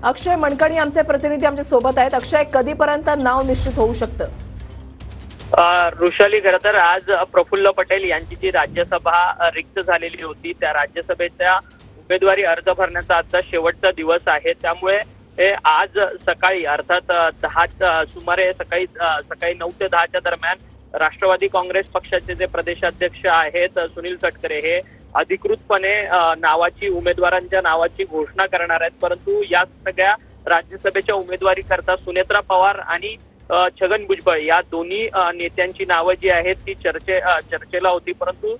अक्षय मणकणी आमचे प्रतिनिधी आमच्या सोबत आहेत। अक्षय, कधीपर्यंत नाव निश्चित होऊ शकतं? ऋषाली, खरं तर आज प्रफुल्ल पटेल यांची जी राज्यसभा रिक्त झालेली होती त्या राज्यसभेच्या उमेदवारी अर्ज भरण्याचा आजचा शेवटचा दिवस आहे। त्यामुळे हे आज सकाळी अर्थात सुमारे सकाळी 9 ते 10च्या दरम्यान राष्ट्रवादी काँग्रेस पक्षाचे जे प्रदेशाध्यक्ष आहेत सुनील तटकरे हे अधिकृतपणे उमेदवारांच्या नावाची घोषणा करणार आहेत। परंतु या सगळ्या राज्यसभेच्या उमेदवारी करता सुनेत्रा पवार आणि छगन भुजबळ या दोन्ही नेत्यांची नावं जी आहेत ती चर्चेला होती। परंतु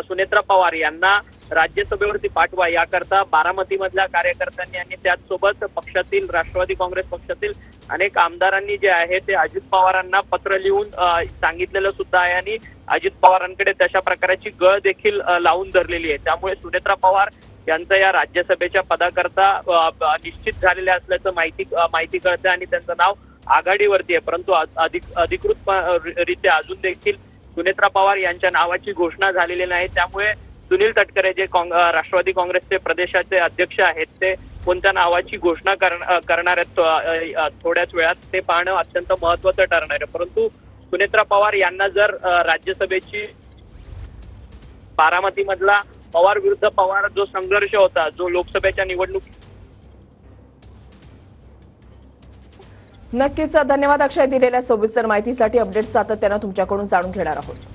सुनेत्रा पवार यांना राज्यसभेवरती पाठवा याकरता बारामतीमधल्या कार्यकर्त्यांनी आणि त्याचसोबत पक्षातील राष्ट्रवादी काँग्रेस पक्षातील अनेक आमदारांनी जे आहे ते अजित पवारांना पत्र लिहून सांगितलेलं सुद्धा आहे आणि अजित पवारांकडे तशा प्रकारची गळ देखील लावून धरलेली आहे। त्यामुळे सुनेत्रा पवार यांचं या राज्यसभेच्या पदाकरता निश्चित झालेले असल्याचं माहिती कळते आणि त्यांचं नाव आघाडीवरती आहे। परंतु अधिकृतरित्या अजून देखील सुनेत्रा पवार यांच्या नावाची घोषणा झालेली नाही। त्यामुळे सुनील तटकरे जे राष्ट्रवादी काँग्रेसचे प्रदेशाचे अध्यक्ष आहेत ते कोणत्या नावाची घोषणा करणार आहेत थोड्याच वेळात ते पाहणं अत्यंत महत्त्वाचं ठरणार आहे। परंतु सुनेत्रा पवार यांना जर राज्यसभेची बारामतीमधला पवार विरुद्ध पवार जो संघर्ष होता जो लोकसभेच्या निवडणुकीत नक्कीच धन्यवाद अक्षय, दिलेल्या सविस्तर माहितीसाठी। अपडेट्स सातत्यानं तुमच्याकडून जाणून घेणार आहोत।